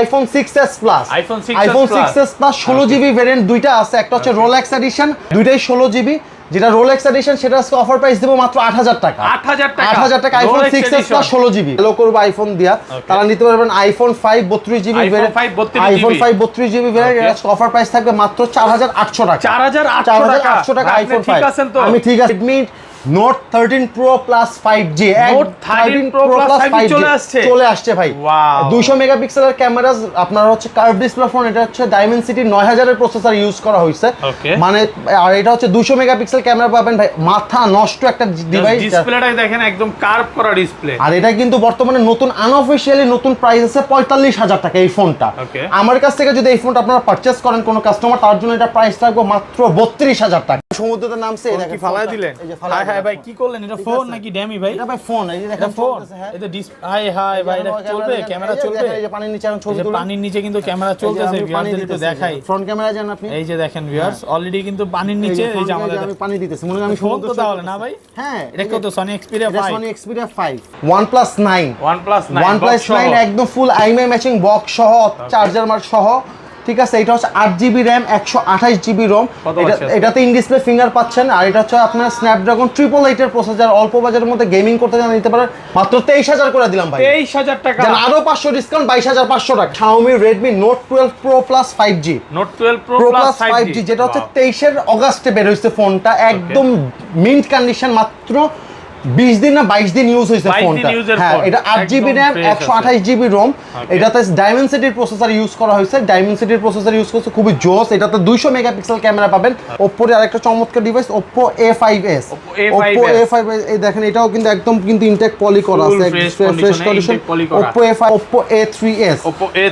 IPhone 6s plus iPhone 6s plus 16 GB variant দুইটা আছে, একটা হচ্ছে রোলেক্স এডিশন, দুইটাই 16 জিবি। যেটা রোলেক্স এডিশন সেটা আজকে অফার প্রাইস দেব মাত্র 8000 টাকা। 8000 টাকা iPhone 6s plus 16 GB hello করব আইফোন দিয়া। তারা নিতে পারবেন iPhone 5 32 GB variant, iPhone 5 32 GB variant offer price থাকবে মাত্র 4800 টাকা। 4800 টাকা আইফোন 5 ঠিক আছেন তো? আমি ঠিক আছে। Redmi Note 13 Pro Plus 5G, Note 13 Pro Plus 5G চলে আসছে ভাই। 200 মেগাপিক্সেলের ক্যামেরা, আপনার হচ্ছে কার্ভ ডিসপ্লে ফোন, এটা হচ্ছে Dimensity 9000 এর প্রসেসর ইউজ করা হয়েছে। মানে আর এটা হচ্ছে 200 মেগাপিক্সেল ক্যামেরা পাবেন ভাই, মাথা নষ্ট একটা ডিভাইস। ডিসপ্লেটা দেখেন একদম কার্ভ করা ডিসপ্লে। আর এটা কিন্তু বর্তমানে নতুন আনঅফিশিয়ালি নতুন প্রাইস আছে 45000 টাকা এই ফোনটা। আমার কাছ থেকে যদি এই ফোনটা আপনারা পারচেজ করেন কোনো কাস্টমার, তার জন্য এটা প্রাইস থাকবে মাত্র 32000 টাকা। সমুদ্রতে নামছে এই দেখেন ফালায় দিলেন। হাই ভাই কি করলেন? এটা ফোন নাকি ড্যামি ভাই? এটা ভাই ফোন, এই যে দেখেন ফোন। এটা হাই ভাই এটা চলবে, ক্যামেরা চলবে। এই যে পানির নিচে এখন ছবি তুলুন, পানির নিচে কিন্তু ক্যামেরা চলতেছে, ভিউয়ারদের একটু দেখাই। ফ্রন্ট ক্যামেরা জান আপনি, এই যে দেখেন ভিউয়ার্স অলরেডি কিন্তু পানির নিচে এই যে আমাদের আমি পানি দিতেছি, মনে করেন আমি ফোন তো তাহলে না ভাই? হ্যাঁ এটা কত? Sony Xperia 5, Sony Xperia 5 OnePlus 9 OnePlus 9 একদম ফুল আইএমআই ম্যাচিং বক্স সহ, চার্জার মার্ক সহ, ঠিক আছে। এটা হচ্ছে 8GB RAM 128GB ROM, এটাতে ইন ডিসপ্লে ফিঙ্গার পাচ্ছেন। আর এটা হচ্ছে আপনার স্ন্যাপড্রাগন 888 এর প্রসেসর, অল্প বাজারের মধ্যে গেমিং করতে জানা নিতে পারেন মাত্র 23000 করে দিলাম ভাই। 23000 টাকা, আরো 500 ডিসকাউন্ট 22500 টাকা। Xiaomi Redmi Note 12 Pro Plus 5G, Note 12 Pro Plus 5G যেটা হচ্ছে 23 অগাস্টে বের হয়েছে ফোনটা, একদম মিন্ট কন্ডিশন, মাত্র 20 দিন না 22 দিন ইউজ হয়েছে ফোনটা। হ্যাঁ, এটা 8GB RAM 128GB ROM, এটাতে Dimensity প্রসেসর ইউজ করা হয়েছে। Dimensity প্রসেসর ইউজ করছে, খুবই জোস। এটাতে 200 মেগাপিক্সেল ক্যামেরা পাবেন। Oppo এর আরেকটা চমৎকার device Oppo A5s, Oppo A5s এই দেখেন, এটাও কিন্তু একদম কিন্তু ইনটেক পলি করা আছে, fresh condition. Oppo A5, Oppo A3s,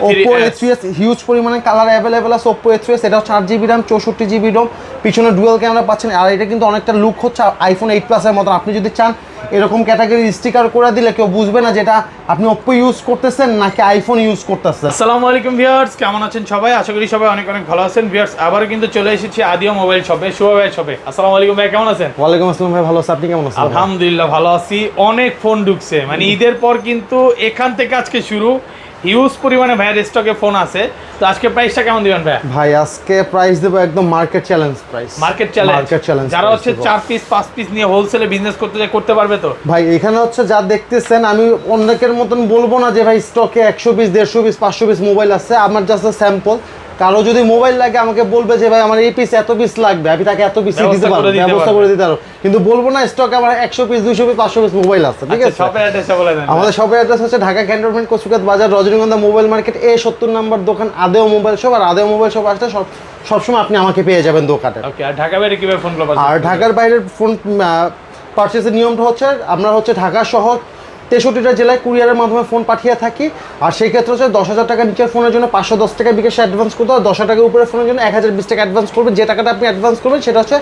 Oppo A3s huge পরিমাণে কালার अवेलेबल আছে। Oppo A3s এটা হচ্ছে 8GB RAM 64GB ROM, পিছনে ডুয়াল ক্যামেরা পাচ্ছেন। আর এটা কিন্তু অনেকটা লুক হচ্ছে আইফোন 8 প্লাস এর মতো। আপনি যদি চান এরকম ক্যাটাগরি স্টিকার করে দিলে কেউ বুঝবে না যেটা আপনি Oppo ইউজ করতেছেন নাকি আইফোন ইউজ করতেছেন। আসসালামু আলাইকুম ভিউয়ার্স, কেমন আছেন সবাই? আশা করি সবাই অনেক অনেক ভালো আছেন। ভিউয়ার্স আবার কিন্তু চলে এসেছি আদিও মোবাইল শপে, শুভ ভাই শপে। আসসালামু আলাইকুম ভাই, কেমন আছেন? ওয়ালাইকুম আসসালাম ভাই, ভালো আছি, আপনি কেমন আছেন? আলহামদুলিল্লাহ ভালো আছি। অনেক ফোন ঢুকছে, মানে ঈদের পর কিন্তু এখান থেকে আজকে শুরু, হিউজ পরিমাণে ভাইয়ের স্টকে ফোন আছে। তো আজকে প্রাইসটা কেমন দিবেন ভাই? ভাই আজকে প্রাইস দেব একদম market challenge price. Market challenge যারা হচ্ছে 4 পিস 5 পিস নিয়ে হোলসেলে বিজনেস করতে পারবে তো ভাই। এখানে হচ্ছে যা দেখতেছেন, আমি অনেকের মতন বলবো না যে ভাই স্টকে 100 পিস 150 পিস 500 পিস মোবাইল আছে। আমার জাস্ট স্যাম্পল। কারো যদি মোবাইল লাগে আমাকে বলবে যে ভাই আমার এই পিস এত পিস লাগবে, আমি তাকে এত পিস দিতে পারবো, ব্যবস্থা করে দিতে পারবো। কিন্তু বলবো না স্টকে আমার 100 পিস 200 পিস 500 পিস মোবাইল আছে, ঠিক আছে? শপের অ্যাড্রেসটা বলে দেন। আমাদের শপের অ্যাড্রেস হচ্ছে ঢাকা ক্যান্টনমেন্ট কচুকাত বাজার, রজনীগন্ধা মোবাইল মার্কেট, A70 নম্বর দোকান, আদেও মোবাইল শপ। আর আদেও মোবাইল শপ আসলে সবসময় আপনি আমাকে পেয়ে যাবেন দোকানে। ওকে, আর ঢাকা বাইরে কিভাবে ফোন পাবেন? আর ঢাকার বাইরের ফোন পারচেজের নিয়মটা হচ্ছে আমরা হচ্ছে ঢাকা শহর 63টা জেলায় কুরিয়ারের মাধ্যমে ফোন পাঠিয়ে থাকি। আর সেই ক্ষেত্রে হচ্ছে 10,000 টাকা নিচের ফোনের জন্য 510 টাকা বিকাশে অ্যাডভান্স করতে হয়। 10,000 টাকার উপরে ফোনের জন্য 1020 টাকা অ্যাডভান্স করবেন। যে টাকাটা আপনি অ্যাডভান্স করবেন সেটা হচ্ছে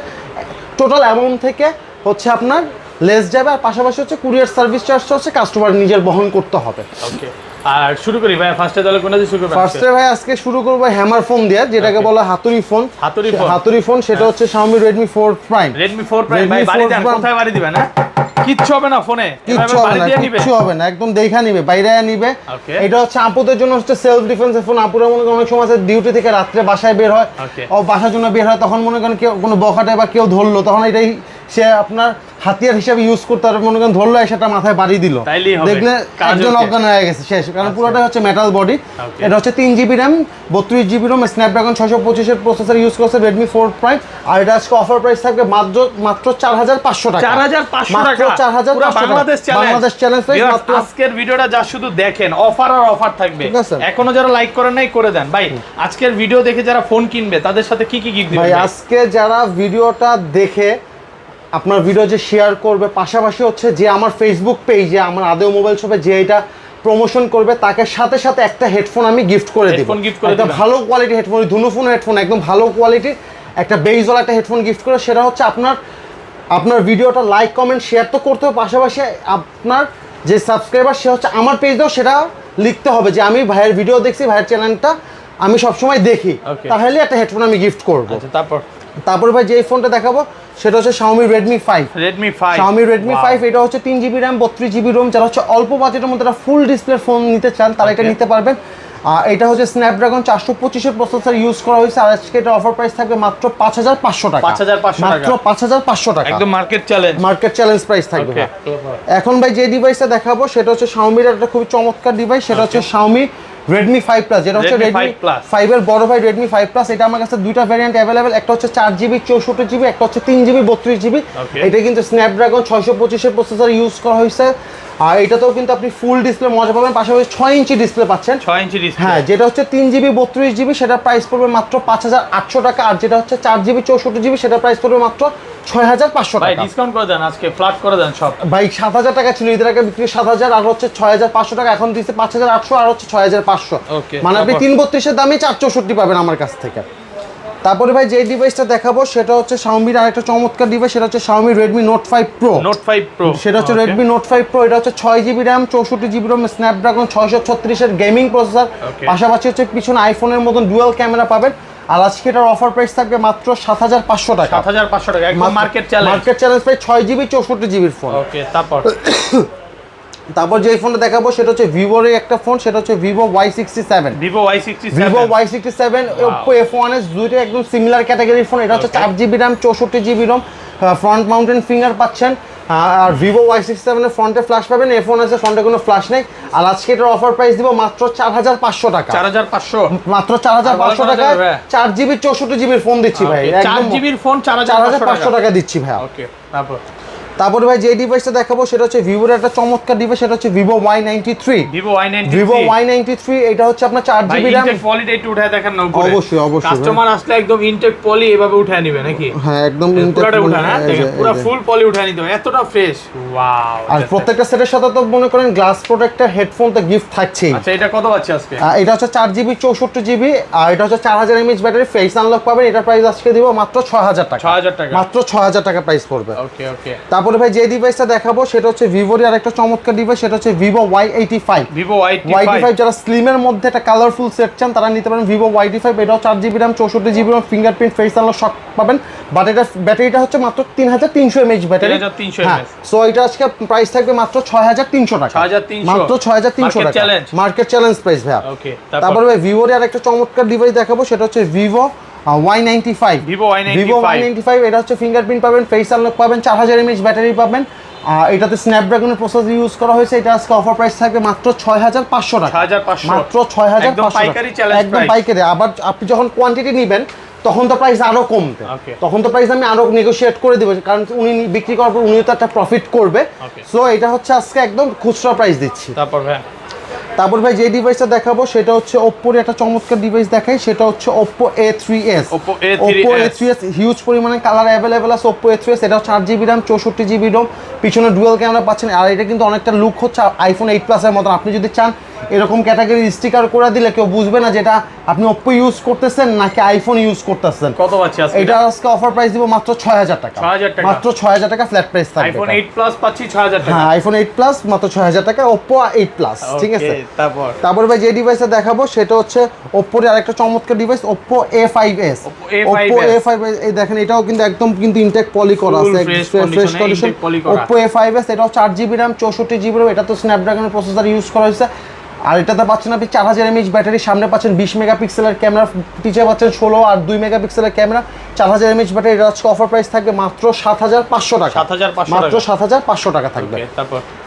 টোটাল অ্যামাউন্ট থেকে হচ্ছে আপনার লেস যাবে। আর পাশাপাশি হচ্ছে কুরিয়ার সার্ভিস চার্জটা হচ্ছে কাস্টমার নিজের বহন করতে হবে। ওকে, আর শুরু করি ভাই। ফার্স্টে তাহলে কোনটা দিয়ে শুরু করব? ফার্স্টে ভাই আজকে শুরু করব হ্যামার ফোন দিয়ে, যেটাকে বলা হাতুড়ি ফোন। হাতুড়ি ফোন সেটা হচ্ছে Xiaomi Redmi 4 Prime। Redmi 4 Prime ভাই, বাড়ি দেন, কোথায় বাড়ি দিবেন? হ্যাঁ, কিচ্ছু হবে না ফোনে, কিচ্ছু হবে না, একদম দেখা নিবে, বাইরে নিবে। এটা হচ্ছে আপুদের জন্য হচ্ছে সেলফ ডিফেন্সের ফোন। আপুরা মনে করেন অনেক সময় আছে ডিউটি থেকে রাত্রে বাসায় বের হয়, ও বাসার জন্য বের হয়, তখন মনে করেন কেউ কোনো বখাটে বা কেউ ধরলো, তখন এটাই সে আপনার হাতিয়ার হিসেবে ইউজ করতে পারবে। মনে করেন ধরলো, সেটা মাথায় বাড়ি দিল, দেখলে একজন অজ্ঞান হয়ে গেছে, শেষ। কারণ পুরোটাই হচ্ছে মেটাল বডি। এটা হচ্ছে 3GB RAM 32GB ROM, Snapdragon 625 এর প্রসেসর ইউজ করছে Redmi 4 Prime। আর এটা আজকে অফার প্রাইস থাকবে মাত্র 4500 টাকা। 4500 টাকা, 4500 বাংলাদেশ চ্যালেঞ্জ প্রাইস। আজকের ভিডিওটা যা শুধু দেখেন, অফার আর অফার থাকবে। এখনো যারা লাইক করেন নাই করে দেন ভাই। আজকের ভিডিও দেখে যারা ফোন কিনবে তাদের সাথে কি কি গিফট দিবেন ভাই? আজকে যারা ভিডিওটা দেখে আপনার ভিডিও যে শেয়ার করবে, পাশাপাশি হচ্ছে যে আমার ফেসবুক পেজে আমার আদেও মোবাইল শপে যে এটা প্রমোশন করবে, তাকে সাথে সাথে একটা হেডফোন আমি গিফট করে দিব। একটা ভালো কোয়ালিটি হেডফোন, ধুনুফোন হেডফোন, একদম ভালো কোয়ালিটির একটা বেজওয়ালা একটা হেডফোন গিফট করে। সেটা হচ্ছে আপনার ভিডিওটা লাইক কমেন্ট শেয়ার তো করতে হবে, পাশাপাশি আপনার যে সাবস্ক্রাইবার সে হচ্ছে আমার পেজেও সেটা লিখতে হবে যে আমি ভাইয়ের ভিডিও দেখছি, ভাইয়ের চ্যানেলটা আমি সবসময় দেখি, তাহলে একটা হেডফোন আমি গিফট করবো। তারপর ভাই যে ফোনটা দেখাবো সেটা হচ্ছে Xiaomi Redmi 5। Xiaomi Redmi 5 এটা হচ্ছে 3GB RAM 32GB ROM। যারা হচ্ছে অল্প বাজেটের মধ্যে একটা ফুল ডিসপ্লে ফোন নিতে চান তারা এটা নিতে পারবেন। এটা হচ্ছে স্ন্যাপড্রাগন 425 প্রসেসর ইউজ করা হয়েছে, আর আজকে এটা অফার প্রাইস থাকবে মাত্র 5500 টাকা। 5500 মাত্র 5500 টাকা, একদম মার্কেট চ্যালেঞ্জ প্রাইস থাকবে। এখন ভাই যে ডিভাইসটা দেখাবো সেটা হচ্ছে Xiaomi এর একটা খুবই চমৎকার ডিভাইস, সেটা হচ্ছে Xiaomi Redmi 5 Plus, যেটা হচ্ছে Redmi 5 এর বড় ভাই Redmi 5 Plus। এটা আমার কাছে দুইটা ভ্যারিয়েন্ট अवेलेबल, একটা হচ্ছে 4GB 64GB, একটা হচ্ছে 3GB 32GB। এটা কিন্তু স্ন্যাপড্রাগন 625 এর প্রসেসর ইউজ করা হয়েছে, আর এটাতেও কিন্তু আপনি ফুল ডিসপ্লে মজা পাবেন, পাশাপাশি 6 ইঞ্চি ডিসপ্লে পাচ্ছেন। 6 ইঞ্চি ডিসপ্লে, হ্যাঁ, যেটা হচ্ছে 3GB 32GB সেটা প্রাইস পড়বে মাত্র 5800 টাকা, আর যেটা হচ্ছে 4GB 64GB সেটা প্রাইস পড়বে মাত্র 6500 টাকা। ভাই ডিসকাউন্ট করে দেন, আজকে ফ্ল্যাট করে দেন সব। ভাই 7000 টাকা ছিল, এদের আগে বিক্রি 7000, আর হচ্ছে 6500 টাকা, এখন দিচ্ছে 5800, আর হচ্ছে 6500। মানে আপনি 332 এর দামে 464 পাবেন আমার কাছ থেকে। তারপরে ভাই যে ডিভাইসটা দেখাবো সেটা হচ্ছে Xiaomi এর আরেকটা চমৎকার ডিভাইস, সেটা হচ্ছে Xiaomi Redmi Note 5 Pro। সেটা হচ্ছে Redmi Note 5 Pro, এটা হচ্ছে 6GB RAM 64GB ROM Snapdragon 636 এর গেমিং প্রসেসর, পাশাপাশি হচ্ছে পিছনে আইফোনের মতন ডুয়াল ক্যামেরা পাবেন। আর আজকে এটার অফার প্রাইস থাকবে মাত্র 7500 টাকা। 7500 টাকা, একদম market challenge price, 6GB 64GB এর ফোন। ওকে, তারপর যে ফোনটা দেখাবো সেটা হচ্ছে ভিভোর একটা ফোন, সেটা হচ্ছে Vivo Y67। Vivo Y67 Oppo F1s, দুইটা একদম সিমিলার ক্যাটাগরির ফোন। এটা হচ্ছে 4GB RAM 64GB ROM, front mountain finger পাচ্ছেন। আর Vivo Y67 এর ফ্রন্টে ফ্ল্যাশ পাবেন, F1s এর ফ্রন্টে কোনো ফ্ল্যাশ নেই। আর আজকে এটার অফার প্রাইস দিব মাত্র 4500 টাকা। 4500, মাত্র 4500 টাকা। 4GB 64GB এর ফোন দিচ্ছি ভাই, একদম 4GB এর ফোন 4500 টাকা দিচ্ছি ভাই। ওকে, তারপরে ভাই যে ডিভাইসটা দেখাবো সেটা হচ্ছে ভিভোর একটা চমৎকার ডিভাইস, সেটা হচ্ছে Vivo Y93। Vivo Y93 এটা হচ্ছে আপনার 4GB RAM। ইনটেক কোয়ালিটি একটু উঠায় দেখেন না উপরে। অবশ্যই কাস্টমার আসলে একদম ইনটেক পলি এভাবে উঠায় নেবে নাকি? হ্যাঁ, একদম ইনটেক পুরোটা উঠায় না, দেখেন পুরো ফুল পলি উঠায় নিতে হবে, এতটা ফ্রেশ। ওয়াও। আর প্রত্যেকটা সেটের সাথে তো মনে করেন গ্লাস প্রোটেক্টর, হেডফোন তো গিফট থাকছেই। আচ্ছা, এটা কত পাচ্ছি আজকে? এটা হচ্ছে 4GB 64GB, আর এটা হচ্ছে 4000 mAh ব্যাটারি, ফেস আনলক পাবেন। এটা প্রাইস আজকে দিব মাত্র 6000 টাকা। 6000 টাকা, মাত্র 6000 টাকা প্রাইস পড়বে। ওকে। তারপরে ভাই যে ডিভাইসটা দেখাবো সেটা হচ্ছে ভিভোর আরেকটা চমৎকার ডিভাইস, সেটা হচ্ছে Vivo Y85। যারা স্লিমের মধ্যে একটা কালারফুল সেট চান তারা নিতে পারেন Vivo Y85। এটাও 4GB RAM 64GB ROM, fingerprint, face unlock সব পাবেন। বাট এটা ব্যাটারিটা হচ্ছে মাত্র 3300 mAh ব্যাটারি। 3300 mAh। সো এটা আজকে প্রাইস থাকবে মাত্র 6300 টাকা। 6300, মাত্র 6300 টাকা, মার্কেট চ্যালেঞ্জ প্রাইস ভাই। ওকে, তারপরে ভাই ভিভোর আরেকটা চমৎকার ডিভাইস দেখাবো, সেটা হচ্ছে Vivo Y95। Vivo Y95 এটা হচ্ছে ফিঙ্গারপ্রিন্ট পাবেন, ফেস আনলক পাবেন, 4000 mAh ব্যাটারি পাবেন। এটাতে স্ন্যাপড্রাগনের প্রসেসর ইউজ করা হয়েছে। এটা আজকে অফার প্রাইস থাকবে মাত্র 6500 টাকা। মাত্র 6500 টাকা, একদম পাইকারি। আবার আপনি যখন কোয়ান্টিটি নেবেন তখন তো প্রাইস আরো কমবে, তখন তো প্রাইস আমি আরো নেগোশিয়েট করে দিব, কারণ উনি বিক্রি করার পর উনিও তো একটা প্রফিট করবে। সো এটা হচ্ছে আজকে একদম খুচরা প্রাইস দিচ্ছি। তারপর ভাই যে ডিভাইসটা দেখাবো সেটা হচ্ছে Oppo-র একটা চমৎকার ডিভাইস দেখাই, সেটা হচ্ছে Oppo A3s। Oppo A3s huge পরিমাণে কালার অ্যাভেলেবেল আছে। Oppo A3s এটা 4GB RAM 64GB ROM, পিছনে ডুয়াল ক্যামেরা পাচ্ছেন। আর এটা কিন্তু অনেকটা লুক হচ্ছে iPhone 8 Plus এর মতন। আপনি যদি চান এরকম ক্যাটাগরি স্টিকার করে দিলে কেউ বুঝবে না যেটা আপনি Oppo ইউজ করতেছেন নাকি আইফোন ইউজ করতেছেন। কত পাচ্ছি আজকে? এটা আজকে অফার প্রাইস দিব মাত্র 6000 টাকা। মাত্র 6000 টাকা ফ্ল্যাট প্রাইস থাকবে। iPhone 8 Plus পাচ্ছি 6000 টাকা। হ্যাঁ, iPhone 8 Plus মাত্র 6000 টাকা, Oppo 8 Plus। ঠিক আছে। তারপর ভাই যে ডিভাইসটা দেখাবো সেটা হচ্ছে Oppo-র আরেকটা চমৎকার device, Oppo A5s। Oppo A5s এই দেখেন, এটাও কিন্তু একদম কিন্তু ইনটেক পলি করা আছে, ফ্রেশ কন্ডিশন। Oppo A5s এটাও 4GB RAM 64GB ROM, এটা তো স্ন্যাপড্রাগনের প্রসেসর ইউজ করা হয়েছে। আর এটাতে পাচ্ছেন আপনি 4000 mAh ব্যাটারি, সামনে পাচ্ছেন 20 মেগাপিক্সেলের ক্যামেরা, পিছে পাচ্ছেন 16 আর 2 মেগাপিক্সেলের ক্যামেরা, 4000 mAh ব্যাটারি। এটা আজকে অফার প্রাইস থাকবে মাত্র 7500 টাকা। মাত্র 7500 টাকা থাকবে।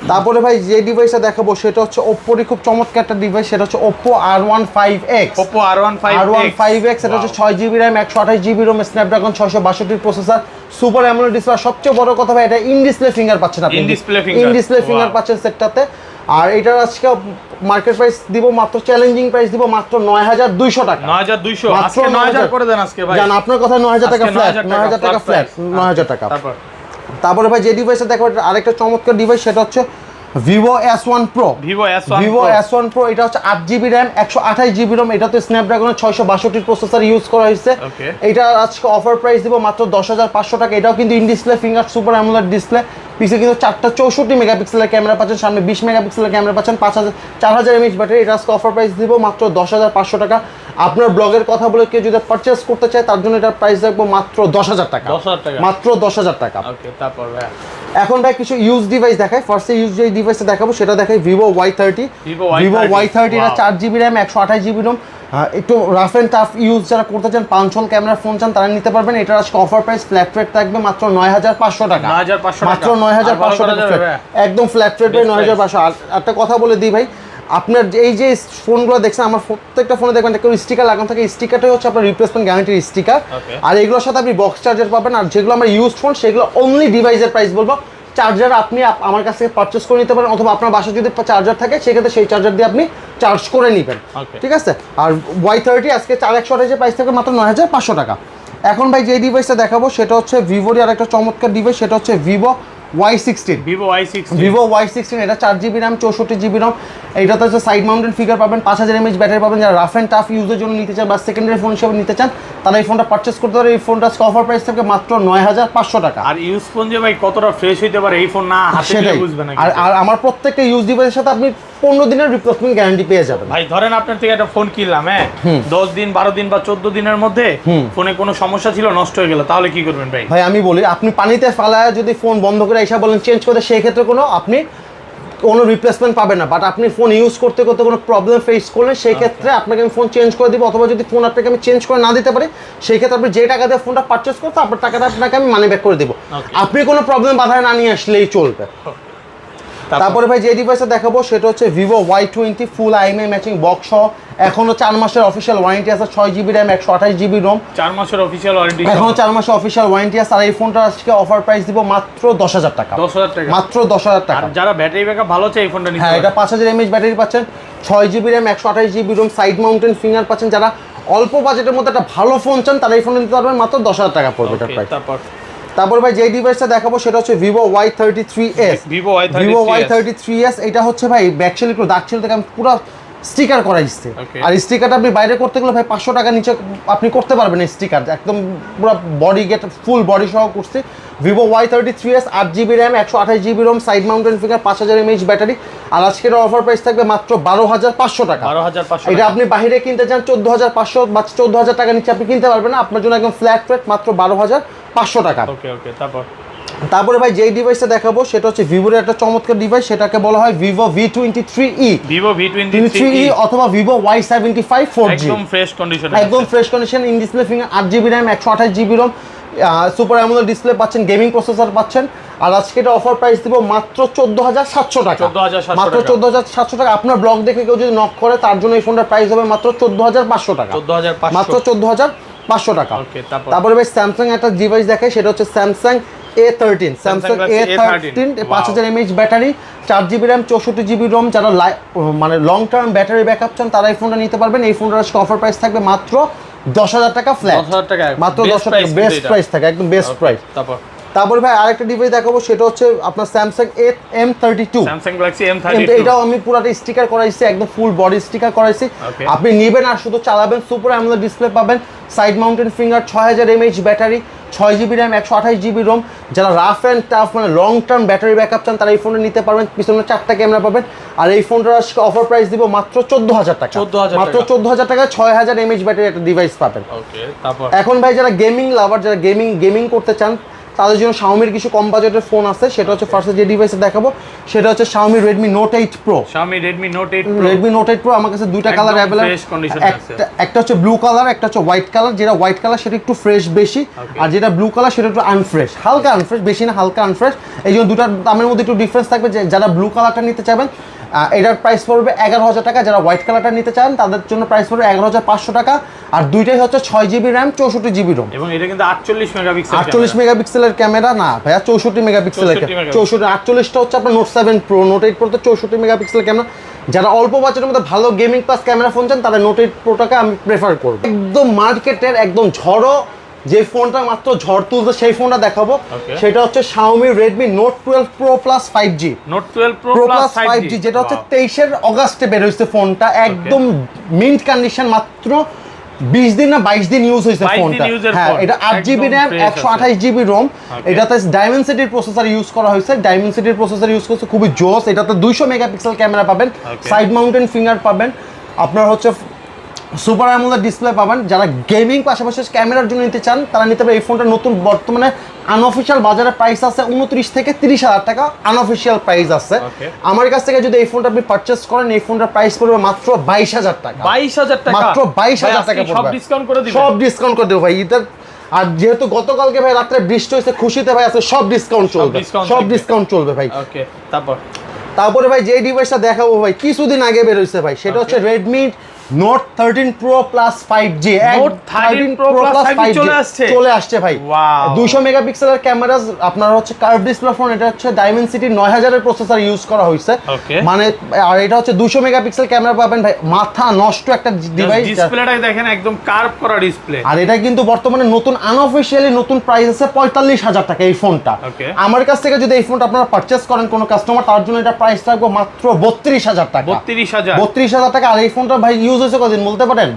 তারপরে ভাই যে ডিভাইসটা দেখাবো সেটা হচ্ছে Oppo-র খুব চমৎকার একটা ডিভাইস, সেটা হচ্ছে Oppo R15X। R15X এটা হচ্ছে 6GB RAM 128GB ROM, Snapdragon 662 processor, super AMOLED display. সবচেয়ে বড় কথা ভাই এটা ইন ডিসপ্লে ফিঙ্গার পাচ্ছেন আপনি, ইন ডিসপ্লে ফিঙ্গার পাচ্ছেন সেটটাতে। আর এটার আজকে মার্কেট প্রাইস দিব মাত্র, চ্যালেঞ্জিং প্রাইস দিব মাত্র 9200 টাকা। 9200 আজকে 9000 করে দেন আজকে ভাই। জান আপনার কথা 9000 টাকা ফ্ল্যাট, 9000 টাকা ফ্ল্যাট, 9000 টাকা। তারপরে ভাই যে ডিভাইসটা দেখো আরেকটা চমৎকার ডিভাইস, সেটা হচ্ছে Vivo S1 Pro। Vivo S1 Pro এটা হচ্ছে 8GB RAM 128GB ROM, এটা তো স্ন্যাপড্রাগনের 662 প্রসেসর ইউজ করা হয়েছে। এটা আজকে অফার প্রাইস দিব মাত্র 10500 টাকা। এটাও কিন্তু in display finger super AMOLED display, পিছে কিন্তু 4টা 64 মেগাপিক্সেলের ক্যামেরা পাচ্ছেন, সামনে 20 মেগাপিক্সেলের ক্যামেরা পাচ্ছেন, 4000 mAh ব্যাটারি। এটা আজকে অফার প্রাইস দিব মাত্র 10,500 টাকা। আপনার ব্লগের কথা বলে কেউ যদি পারচেস করতে চায় তার জন্য এটার প্রাইস রাখবো মাত্র 10,000 টাকা, মাত্র 10,000 টাকা। ওকে, তারপর ভাই এখন ভাই কিছু ইউজ ডিভাইস দেখাই। ফার্স্টে ইউজ যে ডিভাইসটা দেখাবো সেটা দেখাই ভিভো Y30। ভিভো Y30 এটা 4GB RAM 128GB ROM। একটু রাফ অ্যান্ড টাফ ইউজ যারা করতে চান, পাঞ্চল ক্যামেরার ফোন চান, তারা নিতে পারবেন। এটার আজকে অফার প্রাইস ফ্ল্যাট রেট থাকবে মাত্র 9,500 টাকা, মাত্র 9,500 টাকা, একদম ফ্ল্যাট রেট ভাই 9,500। আর একটা কথা বলে দিই ভাই, আপনার এই যে ফোনগুলো দেখছেন আমার প্রত্যেকটা ফোনে দেখবেন একটা স্টিকার লাগানো থাকে, স্টিকারটাই হচ্ছে আপনার রিপ্লেসমেন্ট গ্যারান্টির স্টিকার। আর এগুলোর সাথে আপনি বক্স চার্জার পাবেন। আর যেগুলো আমরা ইউজ ফোন সেগুলো অনলি ডিভাইসের প্রাইস বলবো। চার্জার আপনি আমার কাছ থেকে পারচেস করে নিতে পারেন, অথবা আপনার বাসায় যদি চার্জার থাকে সেক্ষেত্রে সেই চার্জার দিয়ে আপনি চার্জ করে নেবেন, ঠিক আছে। আর Y30 আজকে 4128 প্রাইস থেকে মাত্র 9,500 টাকা। এখন ভাই যে ডিভাইসটা দেখাবো সেটা হচ্ছে ভিভোর আর একটা চমৎকার ডিভাইস, সেটা হচ্ছে ভিভো Y16। ভিভো Y16 এটা 4GB RAM 64GB ROM। এইটাতে হচ্ছে সাইড মাউন্টেন ফিগার পাবেন, 5000 mAh ব্যাটারি পাবেন। যারা রাফ অ্যান্ড টাফ ইউজের জন্য নিতে চান বা সেকেন্ডারি ফোন হিসেবে নিতে চান তারা এই ফোনটা পারচেস করতে পারে। এই ফোনটা অফার প্রাইস থেকে মাত্র 9,500 টাকা। আর ইউজ ফোন যে ভাই কতটা ফ্রেশ হইতে পারে এই ফোন না হাতে নিলে বুঝবেন না। আর আমার প্রত্যেকটা ইউজ ডিভাইসের সাথে আপনি 15 দিনের রিপ্লেসমেন্ট গ্যারান্টি পেয়ে যাবেন। ভাই ধরেন আপনার থেকে একটা ফোন কিনলাম, হ্যাঁ 10 দিন 12 দিন বা 14 দিনের মধ্যে ফোনে কোনো সমস্যা ছিল, নষ্ট হয়ে গেল, তাহলে কি করবেন ভাই? ভাই আমি বলি, আপনি পানিতে ফালায় যদি ফোন বন্ধ করে এসে বলেন চেঞ্জ করতে, সেই ক্ষেত্রে আপনি কোনো রিপ্লেসমেন্ট পাবেন না। বাট আপনি ফোন ইউজ করতে করতে কোনো প্রবলেম ফেস করলেন সেই ক্ষেত্রে আপনাকে আমি ফোন চেঞ্জ করে দিব, অথবা যদি ফোন আপনাকে আমি চেঞ্জ করে না দিতে পারি সেই ক্ষেত্রে আপনি যে টাকা দিয়ে ফোনটা পারচেস করতে আপনার টাকাটা আপনাকে আমি মানি ব্যাক করে দেবো। আপনি কোনো প্রবলেম বাধায় না নিয়ে আসলেই চলবে। তারপরে ভাই যে ডিভাইসটা দেখাবো সেটা হচ্ছে ভিভো Y20 ফুল IMEI ম্যাচিং বক্স সহ। এখনো 4 মাসের অফিসিয়াল ওয়ারেন্টি আছে, 6GB RAM 128GB ROM। 4 মাসের অফিসিয়াল ওয়ারেন্টি, এখনো 4 মাসের অফিসিয়াল ওয়ারেন্টি আছে। আর এই ফোনটা আজকে অফার প্রাইস দিব মাত্র 10,000 টাকা, 10,000 টাকা, মাত্র 10,000 টাকা। আর যারা ব্যাটারি ব্যাকআপ ভালো চাই এই ফোনটা নিতে হ্যাঁ, এটা 5000 mAh ব্যাটারি পাচ্ছেন, 6GB RAM 128GB ROM, side mountain finger পাচ্ছেন। যারা অল্প বাজেটের মধ্যে একটা ভালো ফোন চান তারা এই ফোন নিতে পারবেন, মাত্র 10,000 টাকা পড়বে এটার প্রাইস। তারপর ভাই যে ডিভাইসটা দেখাবো সেটা হচ্ছে ভিভো Y33s। ভিভো Y33s এটা হচ্ছে ভাই ব্যাকশেল একটু দাগ ছিল থেকে আমি পুরো স্টিকার করাইছে। আর স্টিকারটা আপনি বাইরে করতে গেলে ভাই 500 টাকা নিচে আপনি করতে পারবেন। স্টিকার একদম পুরো বডি গেট ফুল বডি সহ করছি। Vivo Y33s 8GB RAM 128GB ROM, side mountain finger, 5000 mAh battery. আর আজকের অফার প্রাইস থাকবে মাত্র 12,500 টাকা। এটা আপনি বাইরে কিনতে চান 14,500 বা 14,000 টাকা নিচে আপনি কিনতে পারবেন না, আপনার জন্য একদম ফ্ল্যাট রেট মাত্র 12,500 টাকা। তারপরে ভাই যেই ডিভাইসটা দেখাবো সেটা হচ্ছে ভিভোর একটা চমৎকার ডিভাইস, সেটাকে বলা হয় ভিভো V23e, অথবা ভিভো Y75 4G। একদম fresh condition, in display finger, 8GB RAM 128GB ROM, super AMOLED display পাচ্ছেন, গেমিং প্রসেসর পাচ্ছেন। আর আজকে এটা অফার প্রাইস দিব মাত্র 14,700 টাকা, মাত্র 14,700 টাকা। আপনার ব্লগ দেখে কেউ যদি নক করে তার জন্য এই ফোনটার প্রাইস হবে মাত্র 14,500 টাকা, মাত্র 14,500 টাকা। তারপরে ভাই স্যামসাং একটা ডিভাইস দেখায়, সেটা হচ্ছে Samsung A13। Samsung A13 5000 mAh battery, 4GB RAM 64GB ROM। যারা মানে লং টার্ম ব্যাটারি ব্যাকআপ চান তারা এই ফোনটা নিতে পারবেন। এই ফোনটার অফার প্রাইস থাকবে মাত্র 10,000 টাকা ফ্ল্যাট, মাত্র 10,000 টাকা বেস্ট প্রাইস থাকে, একদম বেস্ট প্রাইস। তারপর ভাই আরেকটা ডিভাইস দেখাবো সেটা হচ্ছে আপনার স্যামসাং M32। এটাও আমি পুরাটা স্টিকার করাইছি, একদম ফুল বডি স্টিকার করাইছি। আপনি নেবেন আর শুধু চালাবেন, সুপার অ্যামোলেড ডিসপ্লে পাবেন, side mountain finger, 6000 mAh battery, 6GB RAM 128GB ROM। যারা রাফ অ্যান্ড টাফ মানে লং টার্ম ব্যাটারি ব্যাকআপ চান তারা এই ফোনটা নিতে পারবেন, পিছনে 4টা ক্যামেরা পাবেন। আর এই ফোনটার আজকে অফার প্রাইস দিব মাত্র 14,000 টাকা, মাত্র 14,000 টাকায় 6000 mAh ব্যাটারি একটা ডিভাইস পাবেন। এখন ভাই যারা গেমিং লাভার, যারা গেমিং করতে চান তাদের জন্য Xiaomi কিছু কম বাজেটের ফোন আছে। সেটা হচ্ছে ফার্স্টে যে ডিভাইসে দেখাবো সেটা হচ্ছে Xiaomi Redmi Note 8 Pro। Redmi Note 8 Pro আমার কাছে দুইটা কালার अवेलेबल, একটা হচ্ছে ব্লু কালার, একটা হচ্ছে হোয়াইট কালার। যেটা হোয়াইট কালার সেটা একটু ফ্রেশ বেশি, আর যেটা ব্লু কালার সেটা একটু আনফ্রেশ, হালকা আনফ্রেশ, বেশি না হালকা আনফ্রেশ। এই জন্য দুটার দামের মধ্যে একটু ডিফারেন্স থাকবে। যে যারা ব্লু কালারটা নিতে চাবেন এটার প্রাইস পড়বে 11,000 টাকা। যারা হোয়াইট কালারটা নিতে চান তাদের জন্য প্রাইস পড়বে 11,500 টাকা। আর দুইটাই হচ্ছে 6GB RAM 64GB ROM, এবং এটা কিন্তু 48 মেগাপিক্সেলের ক্যামেরা না ভাইয়া, 64 মেগাপিক্সেলের। 48টা হচ্ছে আপনার Note 7 Pro, Note 8 Pro তে 64 মেগাপিক্সেলের ক্যামেরা। যারা অল্প বাজেটের মধ্যে ভালো গেমিং প্লাস ক্যামেরা ফোন চান তারা Note 8 Proটাকে আমি প্রেফার করব। একদম মার্কেটের একদম ঝড়ো যে ফোনটা মাত্র ঝড় তুলতে সেই ফোনটা দেখাবো, সেটা হচ্ছে Xiaomi Redmi Note 12 Pro Plus 5G। Note 12 Pro Plus 5G যেটা হচ্ছে 23 আগস্টে বের হয়েছে ফোনটা, একদম মিন্ট কন্ডিশন, মাত্র 20 দিন না 22 দিন ইউজ হয়েছে ফোনটা। হ্যাঁ, এটা 8GB RAM 128GB ROM, এটাতে ডায়মেনসিটির প্রসেসর ইউজ করা হয়েছে। ডায়মেনসিটির প্রসেসর ইউজ করছে, খুবই জোস। এটাতে 200 মেগাপিক্সেল ক্যামেরা পাবেন, সাইড মাউন্টেন ফিঙ্গার পাবেন, আপনার হচ্ছে সুপার অ্যামোলেড ডিসপ্লে পাবেন। যারা গেমিং পাশাপাশি ক্যামেরার জন্য নিতে চান তারা নিতে পারে। এই ফোনটা নতুন বর্তমানে আনঅফিশিয়াল বাজারে প্রাইস আছে 29 থেকে 30,000 টাকা, আনঅফিশিয়াল প্রাইস আছে। আমার কাছ থেকে যদি এই ফোনটা আপনি পারচেজ করেন, এই ফোনটার প্রাইস পড়বে মাত্র 22,000 টাকা। 22,000 টাকা, মাত্র 22,000 টাকা পড়বে। সব ডিসকাউন্ট করে দিবেন? সব ডিসকাউন্ট করে দেব ভাই। ঈদের আর যেহেতু গতকালকে ভাই রাত্রে বৃষ্টি হয়েছে, খুশিতে ভাই আছে সব ডিসকাউন্ট চলবে, সব ডিসকাউন্ট চলবে ভাই। ওকে, তারপরে ভাই যে ডিভাইসটা দেখাবো ভাই কিছুদিন আগে বের হয়েছে ভাই, সেটা হচ্ছে Redmi Note 13 Pro Plus 5G। Note 13 Pro Plus 5G চলে আসছে ভাই। 200 মেগাপিক্সেলের ক্যামেরা, আপনার হচ্ছে কার্ভ ডিসপ্লে ফোন। এটা হচ্ছে Dimensity 9000 এর প্রসেসর ইউজ করা হয়েছে, মানে আর এটা হচ্ছে 200 মেগাপিক্সেল ক্যামেরা পাবেন ভাই। মাথা নষ্ট একটা ডিভাইস। ডিসপ্লেটা দেখেন, একদম কার্ভ করা ডিসপ্লে। আর এটা কিন্তু বর্তমানে নতুন আনঅফিশিয়ালি নতুন প্রাইস আছে 45,000 টাকা এই ফোনটা। আমার কাছ থেকে যদি এই ফোনটা আপনারা পারচেজ করেন কোনো কাস্টমার, তার জন্য এটা প্রাইস থাকবে মাত্র 32,000 টাকা। 32,000 টাকা। আর এই ফোনটা ভাই ইউজ হয়েছে কদিন বলতে পারেন?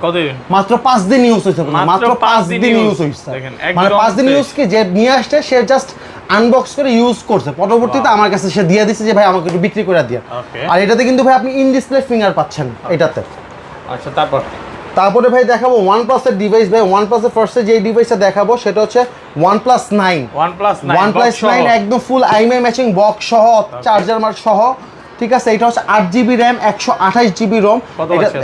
মাত্র 5 দিন ইউজ হয়েছে, মাত্র 5 দিন ইউজ হয়েছে। মানে 5 দিন ইউজ কি যে নিয়ে আসছে সে জাস্ট আনবক্স করে ইউজ করছে, পরবর্তীতে আমার কাছে সে দিয়ে দিচ্ছে যে ভাই আমাকে একটু বিক্রি করে দিয়ে। আর এটাতে কিন্তু ভাই আপনি ইন ডিসপ্লে ফিঙ্গার পাচ্ছেন এটাতে। আচ্ছা, তারপরে ভাই দেখাবো OnePlus এর ডিভাইস ভাই। OnePlus এর ফার্স্টে যে ডিভাইসটা দেখাবো সেটা হচ্ছে OnePlus 9। OnePlus 9 একদম ফুল আইএমআই ম্যাচিং বক্স সহ, চার্জার মার্ক সহ, ঠিক আছে। এটা হচ্ছে 8GB RAM 128GB ROM।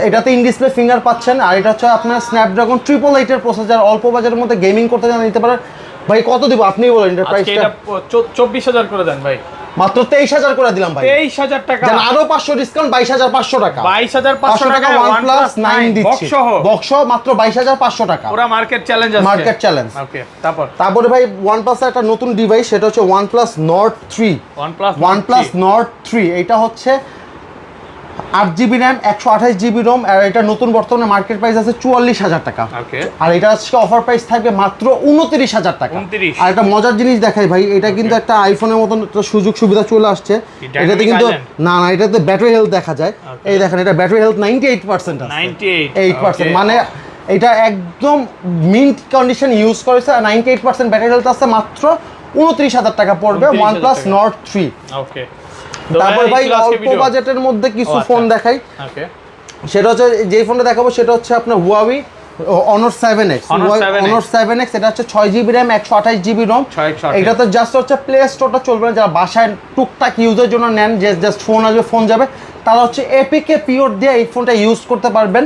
এটাতে ইন ডিসপ্লে ফিঙ্গার পাচ্ছেন। আর এটা হচ্ছে আপনার Snapdragon 888 এর প্রসেসর। অল্প বাজারের মধ্যে গেমিং করতে জানা নিতে পারেন ভাই। কত দিব আপনি বলেন এটা প্রাইসটা? এটা 24,000 করে দেন ভাই। মাত্র 23,000 করে দিলাম ভাই। 23,000 টাকা, জান আরো 500 ডিসকাউন্ট, 22,500 টাকা। 22,500 টাকা OnePlus 9 দিচ্ছি বক্স সহ মাত্র 22,500 টাকা। পুরো মার্কেট চ্যালেঞ্জ আছে, মার্কেট চ্যালেঞ্জ। ওকে, তারপরে ভাই OnePlus এর একটা নতুন ডিভাইস, সেটা হচ্ছে OnePlus Nord 3। OnePlus Nord 3 এটা হচ্ছে 8GB RAM 128GB ROM। আর এটা নতুন বর্তমানে মার্কেট প্রাইস আছে 44,000 টাকা। আর এটা আজকে অফার প্রাইস থাকবে মাত্র 29,000 টাকা। আর একটা মজার জিনিস দেখাই ভাই, এটা কিন্তু একটা আইফোনের মতন একটা সুযোগ সুবিধা চলে আসছে এটাতে। কিন্তু না, এটাতে ব্যাটারি হেলথ দেখা যায়। এই দেখেন, এটা ব্যাটারি হেলথ 98% আছে। 98%, মানে এটা একদম মিন্ট কন্ডিশন ইউজ করেছে। আর 98% ব্যাটারি হেলথ আছে। মাত্র 29,000 টাকা পড়বে OnePlus Nord 3। ওকে, তারপর ভাই অল্প বাজেটের মধ্যে কিছু ফোন দেখাই। সেটা হচ্ছে যে ফোনটা দেখাবো সেটা হচ্ছে আপনার Huawei Honor 7X। Honor 7X এটা হচ্ছে 6GB RAM 128GB ROM। এটাতে জাস্ট হচ্ছে প্লে স্টোরটা চলবে না, যারা বাসায় টুকটাক ইউজের জন্য নেন, যে জাস্ট ফোন আসবে ফোন যাবে, তারা হচ্ছে এপিকে পিওর দিয়ে এই ফোনটা ইউজ করতে পারবেন।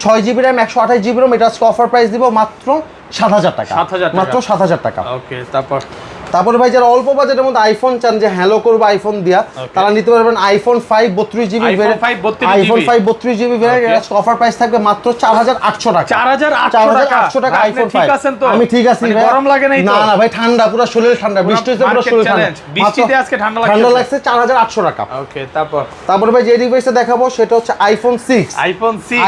6GB RAM 128GB ROM। এটা আজকে অফার প্রাইস দিব মাত্র 7,000 টাকা। মাত্র 7,000 টাকা। ওকে, তারপরে ভাই যারা অল্প বাজেটের মধ্যে আইফোন চান, যে হ্যালো করবো আইফোন দিয়া, তারা নিতে পারবেন iPhone 5 32GB variant. iPhone 5 32GB variant offer price থাকবে মাত্র 4,800 টাকা। 4,800 টাকা iPhone 5। আমি ঠিক আছি ভাই, গরম লাগে না? না না ভাই, ঠান্ডা, পুরো শরীর ঠান্ডা, বৃষ্টি হচ্ছে পুরো শরীর ঠান্ডা। বৃষ্টিতে আজকে ঠান্ডা লাগছে 4,800 টাকা। ওকে, তারপর ভাই যে ডিভাইসটা দেখাবো সেটা হচ্ছে iPhone 6।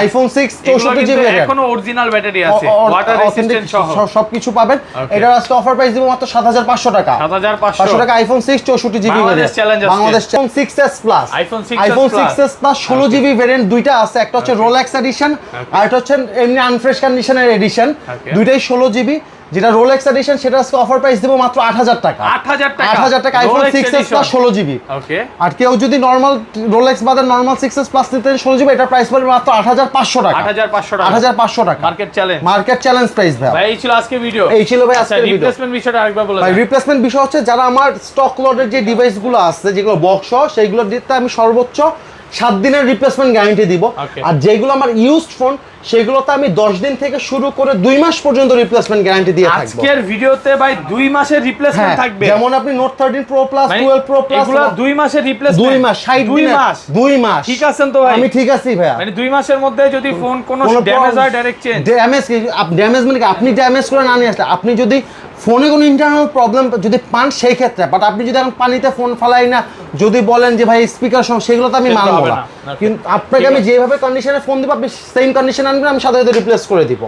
iPhone 6 64GB ভ্যারিয়েন্ট, এখনো অরিজিনাল ব্যাটারি আছে, ওয়াটার রেজিস্ট্যান্ট সহ সবকিছু পাবেন। এটা আজকে অফার প্রাইস দিব মাত্র 7,500 টাকা। 7,500 টাকা iPhone 6 64GB variant. Bangladesh iPhone 6s Plus। iPhone 6s Plus 16GB variant দুইটা আছে, একটা হচ্ছে Rolex এডিশন আর একটা হচ্ছে এমনি আনফ্রেশ কন্ডিশনের এডিশন। দুইটাই 16GB। যেটা Rolex এডিশন সেটা আজকে অফার প্রাইস দেব মাত্র 8,000 টাকা। 8,000 টাকা iPhone 6s Plus 16GB। ওকে, আর কেউ যদি নরমাল Rolex বাদে নরমাল 6s Plus নিতে 16GB, এটা প্রাইস পড়বে মাত্র 8,500 টাকা। 8,500 টাকা মার্কেট চ্যালেঞ্জ প্রাইস ভাই। এই ছিল আজকে ভিডিও। এই ছিল ভাই আজকে ভিডিও। রিপ্লেসমেন্ট বিষয়টা আরেকবার বলে ভাই, রিপ্লেসমেন্ট বিষয় হচ্ছে যারা আমার স্টক লটের যে ডিভাইসগুলো আছে, যেগুলো বক্স সেইগুলো দিতে আমি সর্বোচ্চ 7 দিনের রিপ্লেসমেন্ট গ্যারান্টি দিব। আর যেগুলো আমার ইউজড ফোন সেগুলোতে আমি 10 দিন থেকে শুরু করে 2 মাস পর্যন্ত রিপ্লেসমেন্ট গ্যারান্টি দিয়ে থাকব। আজকের ভিডিওতে ভাই 2 মাসের রিপ্লেসমেন্ট থাকবে। যেমন আপনি Note 13 Pro Plus 12 Pro Plus এগুলো 2 মাসের রিপ্লেসমেন্ট। 2 মাস 2 মাস ঠিক আছেন তো ভাই? আমি ঠিক আছি ভাই। মানে 2 মাসের মধ্যে যদি ফোন কোনো ড্যামেজ হয় ডাইরেক্ট চেঞ্জ। ড্যামেজ মানে কি, আপনি ড্যামেজ করে না নিয়ে আসলে, আপনি যদি ফোনে কোনো ইন্টারনাল প্রবলেম যদি পান সেই ক্ষেত্রে, বাট আপনি যদি এখন পানিতে ফোন ফালাই না যদি বলেন যে ভাই স্পিকার সমস্যা, সেগুলো তো আমি মানবো না। কিন্তু আপনাকে আমি যেভাবে কন্ডিশনে ফোন দিব, আপনি সেম কন্ডিশনে আনবেন, আমি সাথে সাথে রিপ্লেস করে দিব।